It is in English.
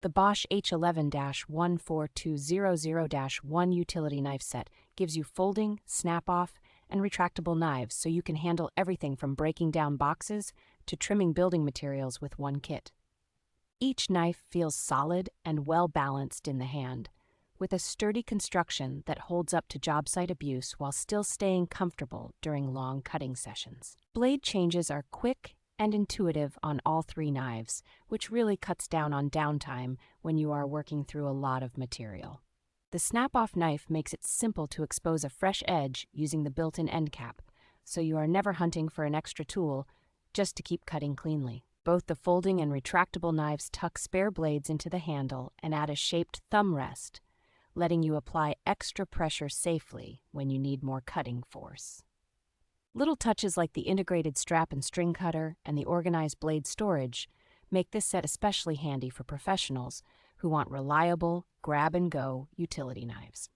The Bosch H11-14200-1 utility knife set gives you folding, snap-off, and retractable knives so you can handle everything from breaking down boxes to trimming building materials with one kit. Each knife feels solid and well-balanced in the hand, with a sturdy construction that holds up to job site abuse while still staying comfortable during long cutting sessions. Blade changes are quick and intuitive on all three knives, which really cuts down on downtime when you are working through a lot of material. The snap-off knife makes it simple to expose a fresh edge using the built-in end cap, so you are never hunting for an extra tool just to keep cutting cleanly. Both the folding and retractable knives tuck spare blades into the handle and add a shaped thumb rest, letting you apply extra pressure safely when you need more cutting force. Little touches like the integrated strap and string cutter and the organized blade storage make this set especially handy for professionals who want reliable, grab-and-go utility knives.